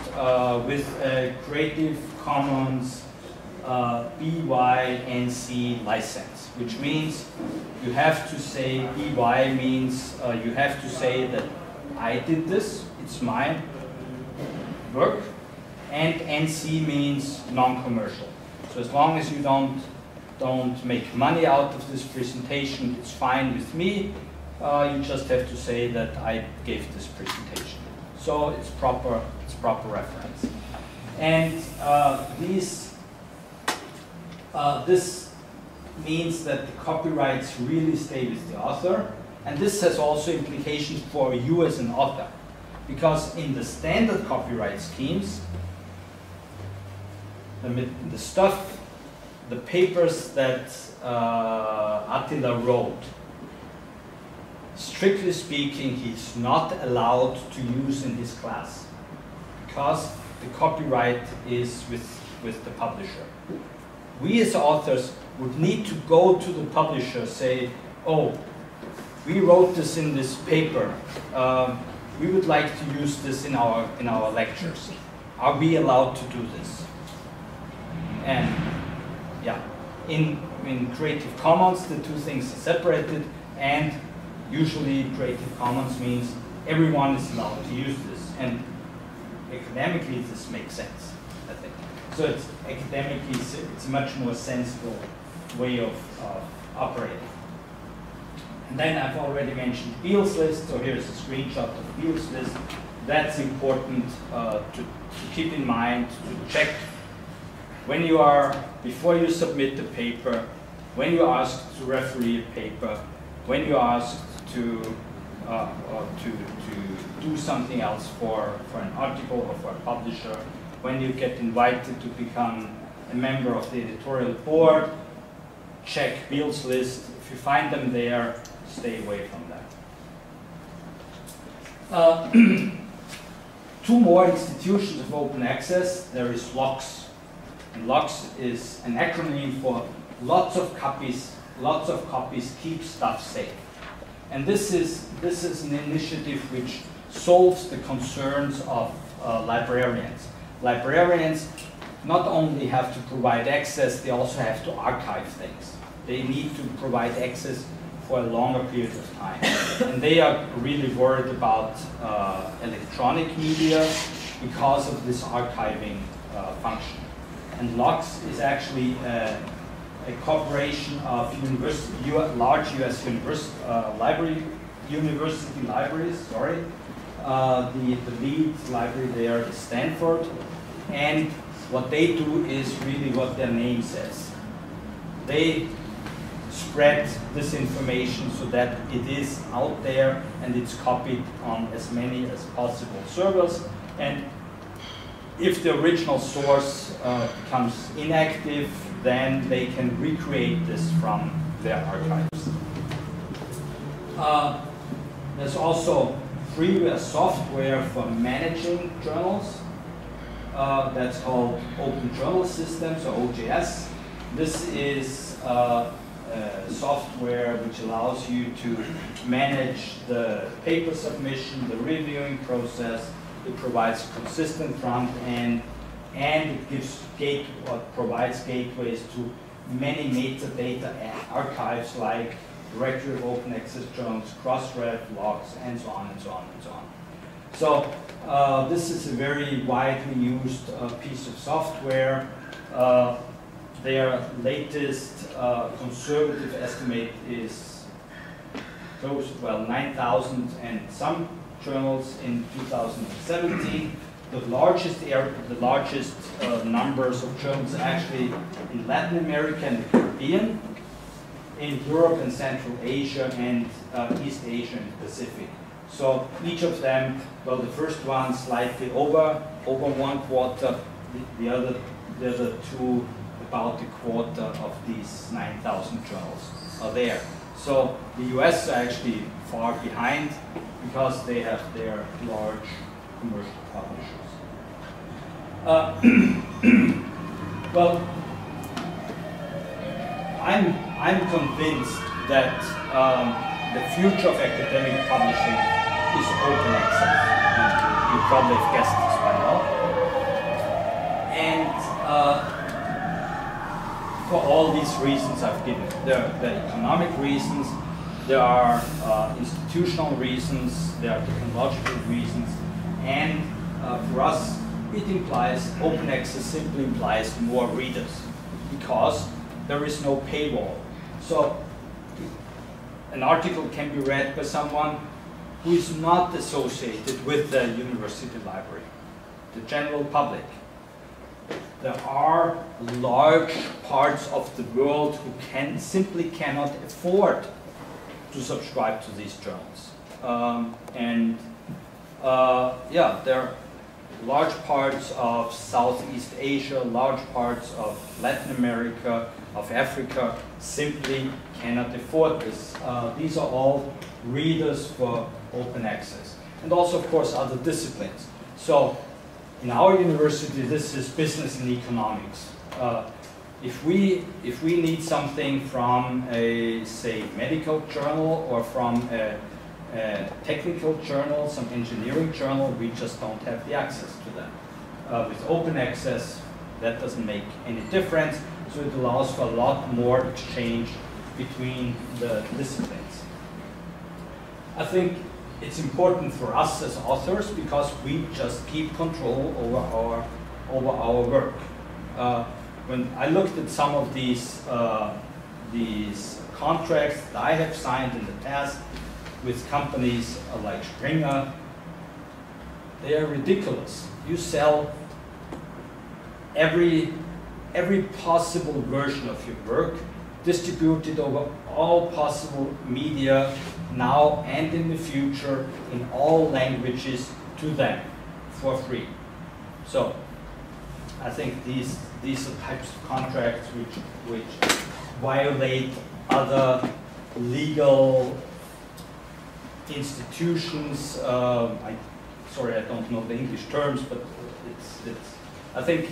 S1: with a Creative Commons BY-NC license, which means you have to say, BY means you have to say that I did this, it's my work, and NC means non-commercial. So as long as you don't make money out of this presentation, it's fine with me. You just have to say that I gave this presentation. So it's proper reference. And this means that the copyrights really stay with the author. And this has also implications for you as an author. Because in the standard copyright schemes, the stuff, the papers that Attila wrote, strictly speaking, he's not allowed to use in his class because the copyright is with the publisher. We as authors would need to go to the publisher, say, oh, we wrote this in this paper. We would like to use this in our lectures. Are we allowed to do this? And yeah, in Creative Commons, the two things are separated, and usually Creative Commons means everyone is allowed to use this, and academically this makes sense, I think. So it's academically, it's a much more sensible way of operating. And then I've already mentioned Beal's list, so here's a screenshot of Beal's list. That's important to keep in mind, to check when you are, before you submit the paper, when you're asked to referee a paper, when you're asked to do something else for an article or for a publisher, when you get invited to become a member of the editorial board, check Beal's list. If you find them there, stay away from that. Two more institutions of open access. There is LOCKSS. And LOCKSS is an acronym for lots of copies keep stuff safe. And this is an initiative which solves the concerns of librarians. Librarians not only have to provide access, they also have to archive things. They need to provide access for a longer period of time. And they are really worried about electronic media because of this archiving function. And LOCKSS is actually a corporation of large US university libraries, sorry. The lead library there is Stanford. And what they do is really what their name says. They spread this information so that it is out there and it's copied on as many as possible servers. And if the original source becomes inactive, then they can recreate this from their archives. There's also freeware software for managing journals. That's called Open Journal Systems, or OJS. This is software which allows you to manage the paper submission, the reviewing process. It provides consistent front end, and it gives provides gateways to many metadata archives like Directory of Open Access Journals, Crossref, logs, and so on and so on and so on. So this is a very widely used piece of software. Their latest conservative estimate is close, well, 9,000 and some journals in 2017. The largest numbers of journals actually in Latin America and the Caribbean, in Europe and Central Asia, and East Asia and Pacific. So each of them, well, the first one slightly over 1/4, the other two about 1/4 of these 9,000 journals are there. So the US are actually far behind because they have their large commercial publishers. Well, I'm convinced that the future of academic publishing is open access. You probably have guessed this by now. And for all these reasons I've given, there are economic reasons, there are institutional reasons, there are technological reasons, and for us, it implies, open access simply implies more readers, because there is no paywall. So an article can be read by someone who is not associated with the university library, the general public. There are large parts of the world who simply cannot afford to subscribe to these journals. Yeah, large parts of Southeast Asia, large parts of Latin America, of Africa simply cannot afford this. These are all readers for open access. And also, of course, other disciplines. So in our university, this is business and economics. If we need something from a, say, medical journal or from a technical journal, some engineering journal, we just don't have the access to that. With open access, that doesn't make any difference, so it allows for a lot more exchange between the disciplines. I think it's important for us as authors because we just keep control over our work. When I looked at some of these contracts that I have signed in the past with companies like Springer, they are ridiculous. You sell every possible version of your work, distributed over all possible media now and in the future in all languages to them for free. So I think these are types of contracts which violate other legal institutions. Sorry, I don't know the English terms, but I think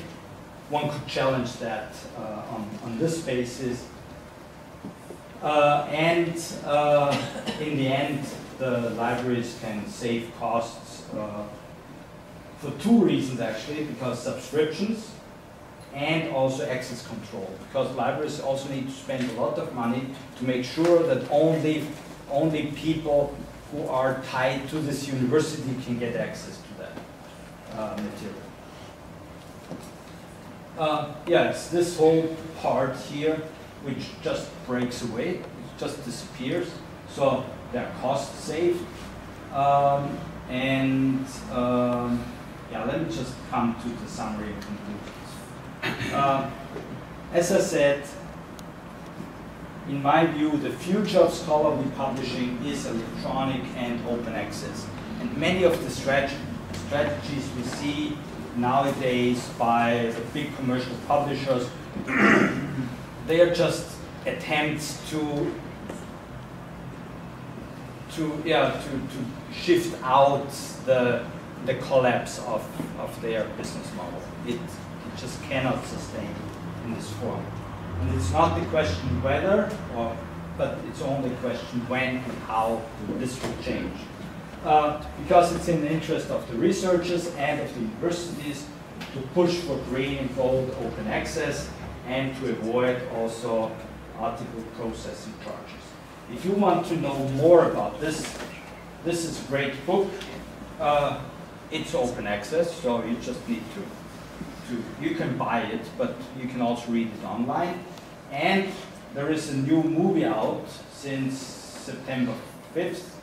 S1: one could challenge that on this basis. And in the end, the libraries can save costs for two reasons actually, because subscriptions and also access control, because libraries also need to spend a lot of money to make sure that only people who are tied to this university can get access to that material. Yeah, it's this whole part here which just breaks away, it just disappears. So there are costs saved. Yeah, let me just come to the summary and conclusions. As I said, in my view, the future of scholarly publishing is electronic and open access. And many of the strategies we see nowadays by the big commercial publishers, they are just attempts to shift out the collapse of their business model. It just cannot sustain in this form. And it's not the question whether, but it's only a question when and how this will change. Because it's in the interest of the researchers and of the universities to push for green and bold open access and to avoid also article processing charges. If you want to know more about this, this is a great book. It's open access, so you just need you can buy it, but you can also read it online. And there is a new movie out since September 5th,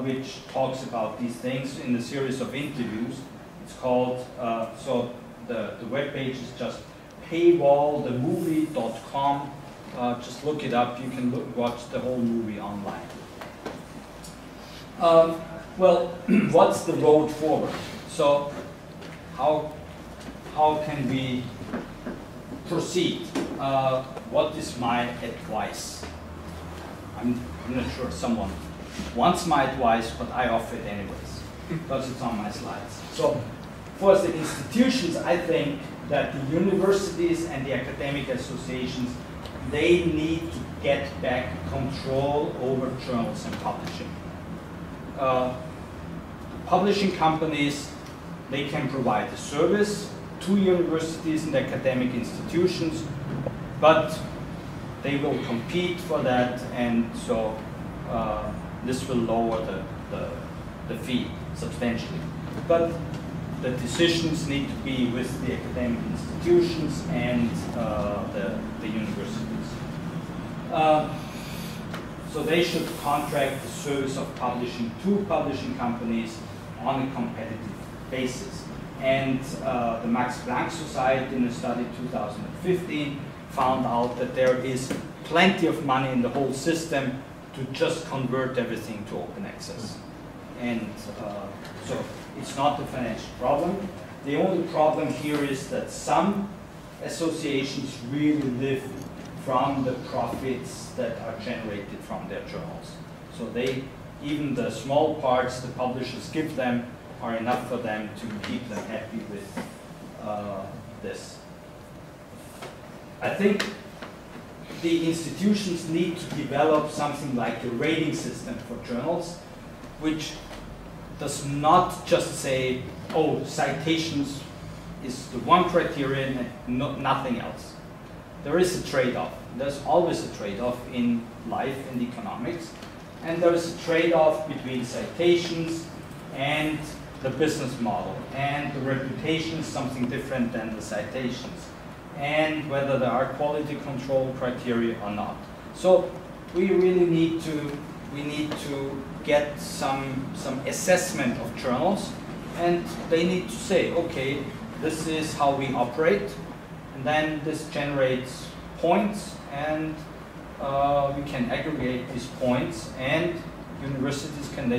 S1: which talks about these things in a series of interviews. It's called, so the webpage is just paywallthemovie.com. Just look it up, you can watch the whole movie online. Well, what's the road forward? So how can we proceed? What is my advice? I'm not sure someone wants my advice, but I offer it anyways, because it's on my slides. So for the institutions, I think that the universities and the academic associations, they need to get back control over journals and publishing. Publishing companies, they can provide a service to universities and academic institutions, but they will compete for that, and so this will lower the fee substantially. But the decisions need to be with the academic institutions and the universities. So they should contract the service of publishing to publishing companies on a competitive basis. And the Max Planck Society, in a study 2015, found out that there is plenty of money in the whole system to just convert everything to open access. and so it's not a financial problem. The only problem here is that some associations really live from the profits that are generated from their journals. So they, even the small parts the publishers give them are enough for them to keep them happy with this. I think the institutions need to develop something like a rating system for journals, which does not just say, oh, citations is the one criterion and nothing else. There is a trade-off. There's always a trade-off in life and economics. And there is a trade-off between citations and the business model. And the reputation is something different than the citations. And whether there are quality control criteria or not. So we really need to get some assessment of journals, and they need to say, okay, this is how we operate, and then this generates points, and we can aggregate these points, and universities can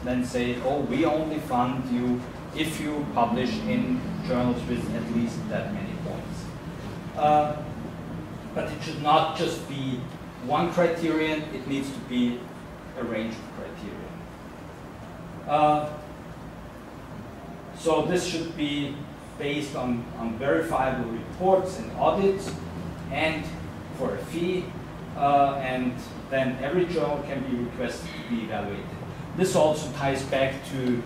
S1: then say, oh, we only fund you if you publish in journals with at least that many points. But it should not just be one criterion, it needs to be a range of criteria. So this should be based on verifiable reports and audits, and for a fee, and then every journal can be requested to be evaluated. This also ties back to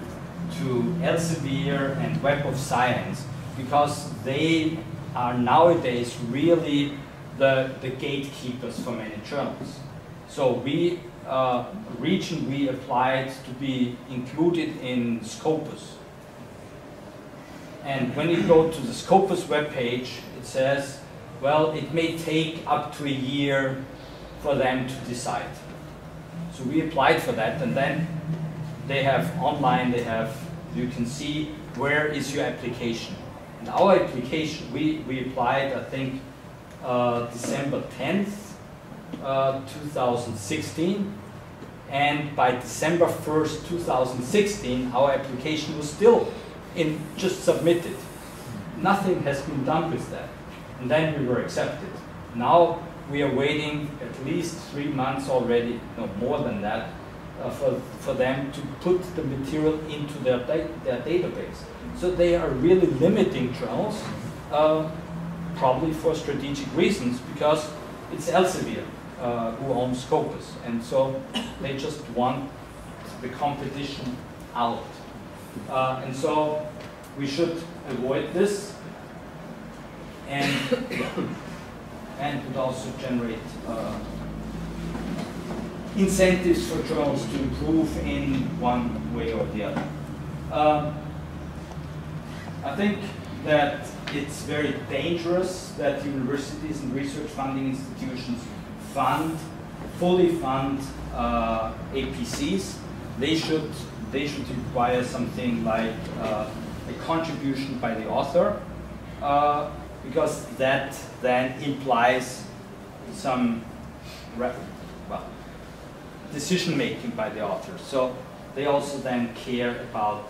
S1: Elsevier and Web of Science, because they are nowadays really the gatekeepers for many journals. So we, region, we applied to be included in Scopus. And when you go to the Scopus webpage, it says, well, it may take up to a year for them to decide. So we applied for that, and then they have online, you can see where is your application. And our application, we applied, I think, December 10th, 2016. And by December 1st, 2016, our application was still just submitted. Nothing has been done with that. And then we were accepted. Now we are waiting at least 3 months already, no more than that, for them to put the material into their database. So they are really limiting journals, probably for strategic reasons, because it's Elsevier who owns Scopus. And so they just want the competition out. And so we should avoid this, and would also generate incentives for journals to improve in one way or the other. I think that it's very dangerous that universities and research funding institutions fully fund APCs. They should require something like a contribution by the author, because that then implies some decision making by the author. So they also then care about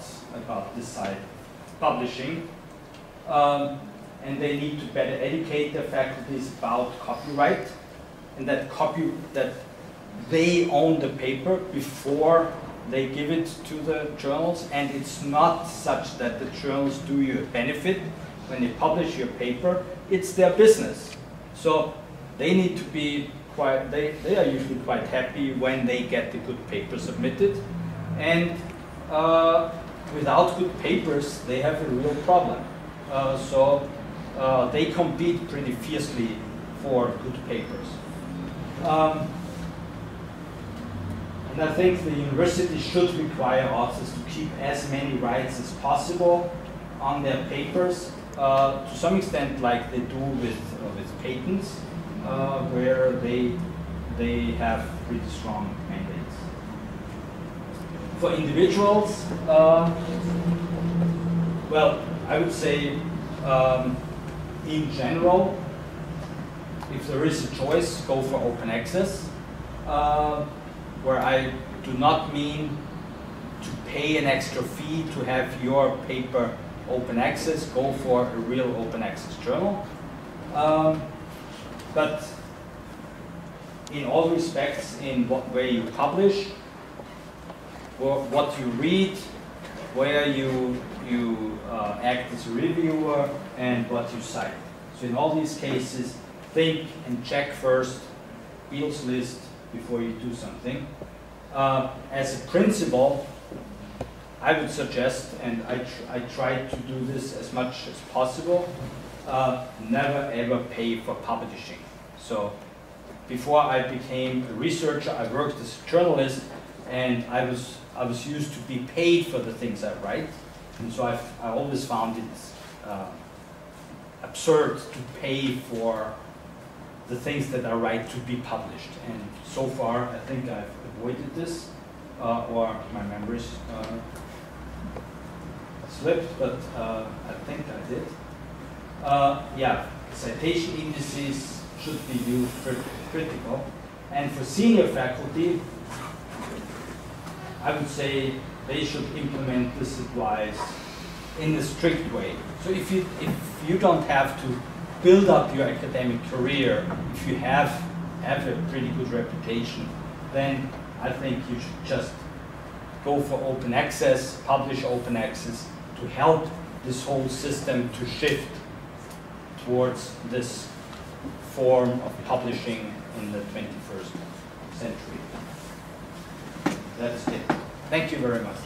S1: this side publishing, and they need to better educate their faculties about copyright, and that they own the paper before they give it to the journals, and it's not such that the journals do you a benefit when they publish your paper. It's their business. So they need to be quite, they are usually quite happy when they get the good paper submitted. And without good papers, they have a real problem. So they compete pretty fiercely for good papers. And I think the university should require authors to keep as many rights as possible on their papers, to some extent like they do with patents, where they have pretty strong mandates. For individuals, well, I would say in general, if there is a choice, go for open access, where I do not mean to pay an extra fee to have your paper open access, go for a real open access journal. But in all respects, in what way you publish, what you read, where you act as a reviewer, and what you cite. So in all these cases, think and check first, Beale's list, before you do something. As a principle, I would suggest, and I try to do this as much as possible, never ever pay for publishing. So before I became a researcher, I worked as a journalist, and I was used to be paid for the things I write, and so I always found it absurd to pay for the things that I write to be published. And so far, I think I've avoided this, or my memories slipped, but I think I did. Yeah, citation indices should be viewed critical. And for senior faculty, I would say they should implement this advice in a strict way. So if you don't have to build up your academic career, if you have a pretty good reputation, then I think you should just go for open access, publish open access, to help this whole system to shift towards this form of publishing in the 21st century. That's it. Thank you very much.